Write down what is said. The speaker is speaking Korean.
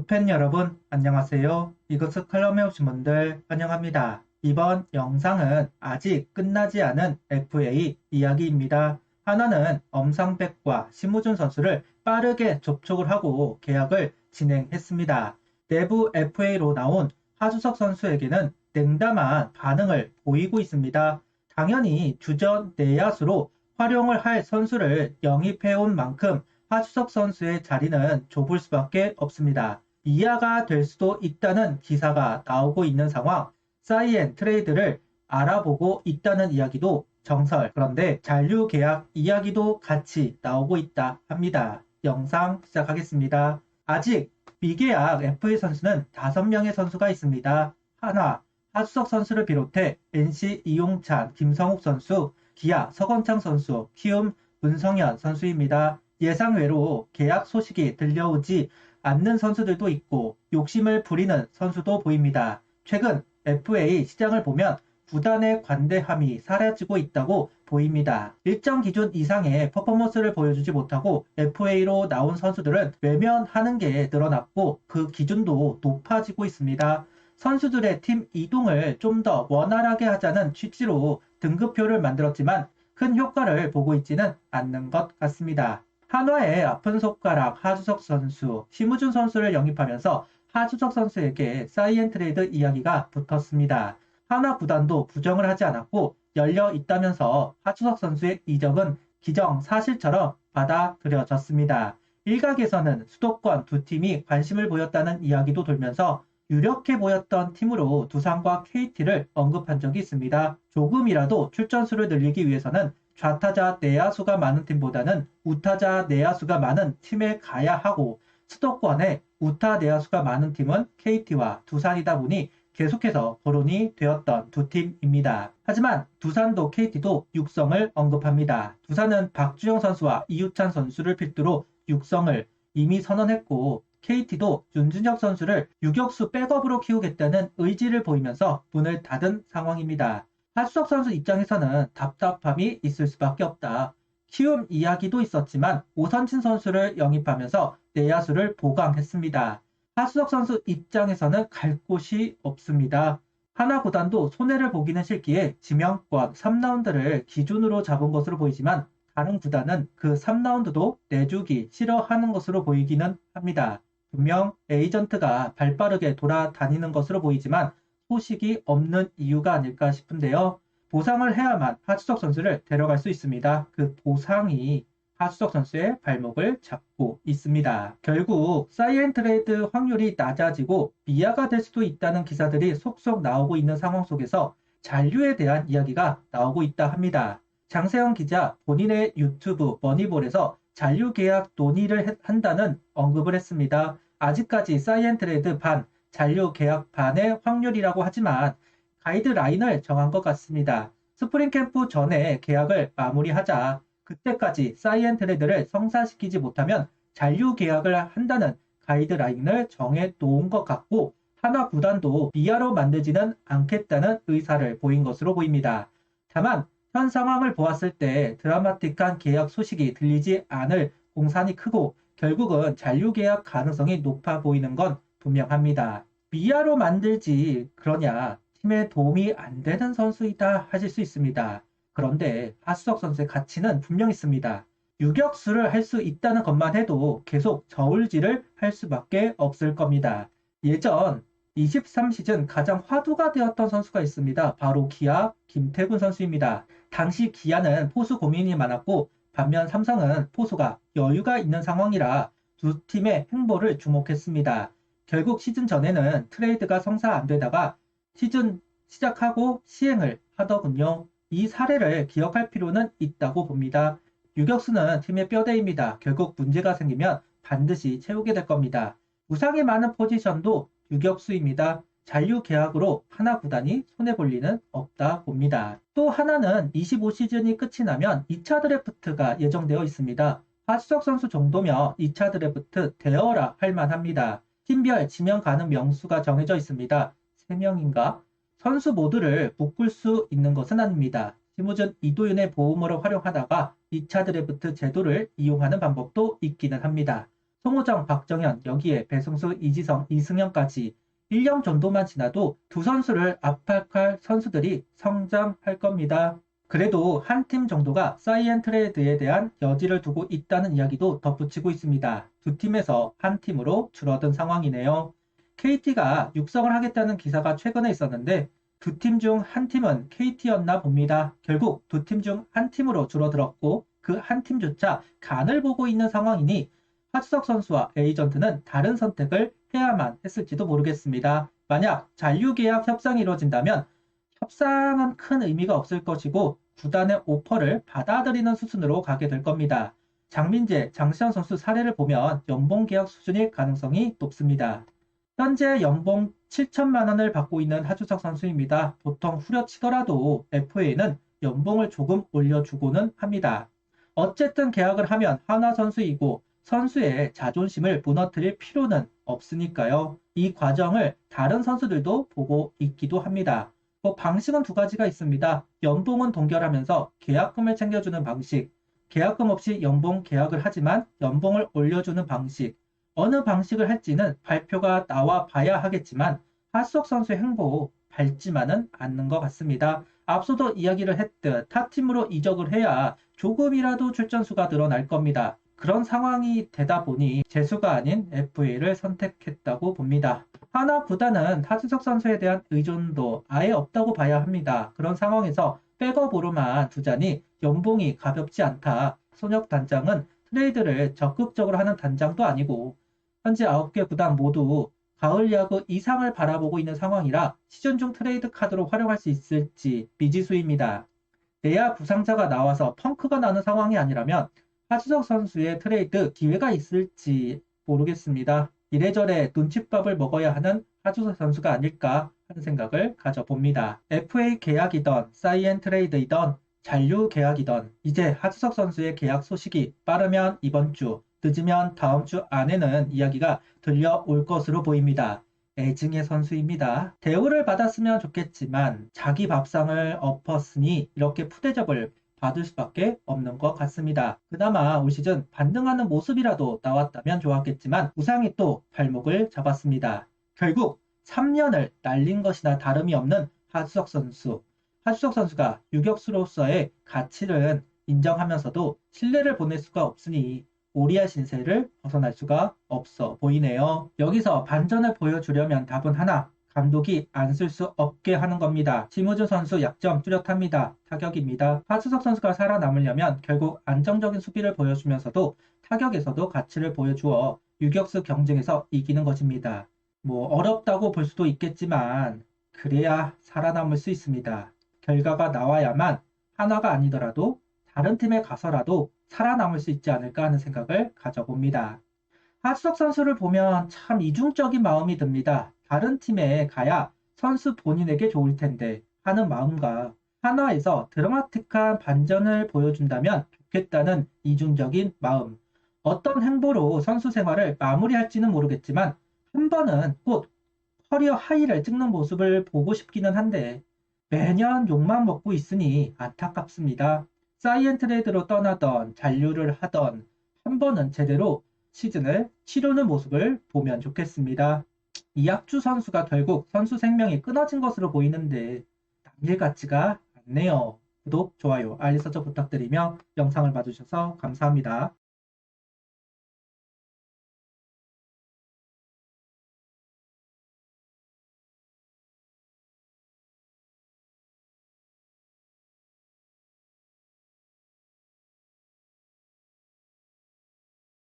축구팬 여러분 안녕하세요. 이것은 칼럼에 오신 분들 환영합니다. 이번 영상은 아직 끝나지 않은 FA 이야기입니다. 하나는 엄상백과 심우준 선수를 빠르게 접촉을 하고 계약을 진행했습니다. 내부 FA로 나온 하주석 선수에게는 냉담한 반응을 보이고 있습니다. 당연히 주전 내야수로 활용을 할 선수를 영입해온 만큼 하주석 선수의 자리는 좁을 수밖에 없습니다. 이하가 될 수도 있다는 기사가 나오고 있는 상황, 사이엔 트레이드를 알아보고 있다는 이야기도 정설, 그런데 잔류 계약 이야기도 같이 나오고 있다 합니다. 영상 시작하겠습니다. 아직 미계약 FA 선수는 5명의 선수가 있습니다. 하나, 하주석 선수를 비롯해 NC 이용찬, 김성욱 선수, 기아 서건창 선수, 키움 문성현 선수입니다. 예상외로 계약 소식이 들려오지 않는 선수들도 있고 욕심을 부리는 선수도 보입니다. 최근 FA 시장을 보면 구단의 관대함이 사라지고 있다고 보입니다. 일정 기준 이상의 퍼포먼스를 보여주지 못하고 FA로 나온 선수들은 외면하는 게 늘어났고 그 기준도 높아지고 있습니다. 선수들의 팀 이동을 좀 더 원활하게 하자는 취지로 등급표를 만들었지만 큰 효과를 보고 있지는 않는 것 같습니다. 한화의 아픈 손가락 하주석 선수, 심우준 선수를 영입하면서 하주석 선수에게 사이엔 트레이드 이야기가 붙었습니다. 한화 구단도 부정을 하지 않았고 열려 있다면서 하주석 선수의 이적은 기정사실처럼 받아들여졌습니다. 일각에서는 수도권 두 팀이 관심을 보였다는 이야기도 돌면서 유력해 보였던 팀으로 두산과 KT를 언급한 적이 있습니다. 조금이라도 출전수를 늘리기 위해서는 좌타자 내야수가 많은 팀보다는 우타자 내야수가 많은 팀에 가야 하고 수도권에 우타 내야수가 많은 팀은 KT와 두산이다 보니 계속해서 거론이 되었던 두 팀입니다. 하지만 두산도 KT도 육성을 언급합니다. 두산은 박주영 선수와 이유찬 선수를 필두로 육성을 이미 선언했고 KT도 윤준혁 선수를 유격수 백업으로 키우겠다는 의지를 보이면서 문을 닫은 상황입니다. 하주석 선수 입장에서는 답답함이 있을 수밖에 없다. 키움 이야기도 있었지만 오선진 선수를 영입하면서 내야수를 보강했습니다. 하주석 선수 입장에서는 갈 곳이 없습니다. 하나 구단도 손해를 보기는 싫기에 지명권 3라운드를 기준으로 잡은 것으로 보이지만 다른 구단은 그 3라운드도 내주기 싫어하는 것으로 보이기는 합니다. 분명 에이전트가 발빠르게 돌아다니는 것으로 보이지만 소식이 없는 이유가 아닐까 싶은데요. 보상을 해야만 하주석 선수를 데려갈 수 있습니다. 그 보상이 하주석 선수의 발목을 잡고 있습니다. 결국 사이엔 트레이드 확률이 낮아지고 미아가 될 수도 있다는 기사들이 속속 나오고 있는 상황 속에서 잔류에 대한 이야기가 나오고 있다 합니다. 장세영 기자 본인의 유튜브 머니볼에서 잔류 계약 논의를 한다는 언급을 했습니다. 아직까지 사이엔 트레이드 반, 잔류 계약 반의 확률이라고 하지만 가이드라인을 정한 것 같습니다. 스프링 캠프 전에 계약을 마무리하자 그때까지 사이엔 트레이드를 성사시키지 못하면 잔류 계약을 한다는 가이드라인을 정해 놓은 것 같고 한화 구단도 미아로 만들지는 않겠다는 의사를 보인 것으로 보입니다. 다만 현 상황을 보았을 때 드라마틱한 계약 소식이 들리지 않을 공산이 크고 결국은 잔류 계약 가능성이 높아 보이는 건 분명합니다. 미아로 만들지 그러냐 팀에 도움이 안 되는 선수이다 하실 수 있습니다. 그런데 하주석 선수의 가치는 분명 있습니다. 유격수를 할 수 있다는 것만 해도 계속 저울질을 할 수밖에 없을 겁니다. 예전 23시즌 가장 화두가 되었던 선수가 있습니다. 바로 기아 김태군 선수입니다. 당시 기아는 포수 고민이 많았고 반면 삼성은 포수가 여유가 있는 상황이라 두 팀의 행보를 주목했습니다. 결국 시즌 전에는 트레이드가 성사 안 되다가 시즌 시작하고 시행을 하더군요. 이 사례를 기억할 필요는 있다고 봅니다. 유격수는 팀의 뼈대입니다. 결국 문제가 생기면 반드시 채우게 될 겁니다. 부상이 많은 포지션도 유격수입니다. 잔류 계약으로 하나 구단이 손해볼 리는 없다 봅니다. 또 하나는 25시즌이 끝이 나면 2차 드래프트가 예정되어 있습니다. 하주석 선수 정도면 2차 드래프트 되어라 할 만합니다. 팀별 지명 가능 명수가 정해져 있습니다. 3명인가? 선수 모두를 묶을 수 있는 것은 아닙니다. 심우준 이도윤의 보험으로 활용하다가 2차 드래프트 제도를 이용하는 방법도 있기는 합니다. 송호정, 박정현, 여기에 배승수, 이지성, 이승현까지 1년 정도만 지나도 두 선수를 압박할 선수들이 성장할 겁니다. 그래도 한 팀 정도가 사이언 트레이드에 대한 여지를 두고 있다는 이야기도 덧붙이고 있습니다. 두 팀에서 한 팀으로 줄어든 상황이네요. KT가 육성을 하겠다는 기사가 최근에 있었는데 두 팀 중 한 팀은 KT였나 봅니다. 결국 두 팀 중 한 팀으로 줄어들었고 그 한 팀조차 간을 보고 있는 상황이니 하주석 선수와 에이전트는 다른 선택을 해야만 했을지도 모르겠습니다. 만약 잔류계약 협상이 이루어진다면 협상은 큰 의미가 없을 것이고 구단의 오퍼를 받아들이는 수순으로 가게 될 겁니다. 장민재, 장시현 선수 사례를 보면 연봉 계약 수준일 가능성이 높습니다. 현재 연봉 7천만 원을 받고 있는 하주석 선수입니다. 보통 후려치더라도 FA는 연봉을 조금 올려주고는 합니다. 어쨌든 계약을 하면 하나 선수이고 선수의 자존심을 무너뜨릴 필요는 없으니까요. 이 과정을 다른 선수들도 보고 있기도 합니다. 방식은 두 가지가 있습니다. 연봉은 동결하면서 계약금을 챙겨주는 방식, 계약금 없이 연봉 계약을 하지만 연봉을 올려주는 방식, 어느 방식을 할지는 발표가 나와 봐야 하겠지만 하수석 선수의 행보 밝지만은 않는 것 같습니다. 앞서도 이야기를 했듯 타팀으로 이적을 해야 조금이라도 출전수가 늘어날 겁니다. 그런 상황이 되다 보니 재수가 아닌 FA를 선택했다고 봅니다. 하나 구단은 하주석 선수에 대한 의존도 아예 없다고 봐야 합니다. 그런 상황에서 백업으로만 두자니 연봉이 가볍지 않다. 손혁 단장은 트레이드를 적극적으로 하는 단장도 아니고 현재 9개 구단 모두 가을 야구 이상을 바라보고 있는 상황이라 시즌 중 트레이드 카드로 활용할 수 있을지 미지수입니다. 내야 부상자가 나와서 펑크가 나는 상황이 아니라면 하주석 선수의 트레이드 기회가 있을지 모르겠습니다. 이래저래 눈칫밥을 먹어야 하는 하주석 선수가 아닐까 하는 생각을 가져봅니다. FA 계약이던 사이언 트레이드이던 잔류 계약이던 이제 하주석 선수의 계약 소식이 빠르면 이번 주, 늦으면 다음 주 안에는 이야기가 들려올 것으로 보입니다. 애증의 선수입니다. 대우를 받았으면 좋겠지만 자기 밥상을 엎었으니 이렇게 푸대접을 받을 수밖에 없는 것 같습니다. 그나마 올 시즌 반등하는 모습이라도 나왔다면 좋았겠지만 우상이 또 발목을 잡았습니다. 결국 3년을 날린 것이나 다름이 없는 하주석 선수. 하주석 선수가 유격수로서의 가치를 인정하면서도 신뢰를 보낼 수가 없으니 오리아 신세를 벗어날 수가 없어 보이네요. 여기서 반전을 보여주려면 답은 하나. 감독이 안 쓸 수 없게 하는 겁니다. 심우준 선수 약점 뚜렷합니다. 타격입니다. 하주석 선수가 살아남으려면 결국 안정적인 수비를 보여주면서도 타격에서도 가치를 보여주어 유격수 경쟁에서 이기는 것입니다. 어렵다고 볼 수도 있겠지만 그래야 살아남을 수 있습니다. 결과가 나와야만 하나가 아니더라도 다른 팀에 가서라도 살아남을 수 있지 않을까 하는 생각을 가져봅니다. 하주석 선수를 보면 참 이중적인 마음이 듭니다. 다른 팀에 가야 선수 본인에게 좋을 텐데 하는 마음과 한화에서 드라마틱한 반전을 보여준다면 좋겠다는 이중적인 마음. 어떤 행보로 선수 생활을 마무리할지는 모르겠지만 한 번은 꼭 커리어 하이를 찍는 모습을 보고 싶기는 한데 매년 욕만 먹고 있으니 안타깝습니다. 사이언 트레이드로 떠나던 잔류를 하던 한 번은 제대로 시즌을 치르는 모습을 보면 좋겠습니다. 이학주 선수가 결국 선수 생명이 끊어진 것으로 보이는데 남일 같지가 않네요. 구독, 좋아요, 알림 설정 부탁드리며 영상을 봐주셔서 감사합니다.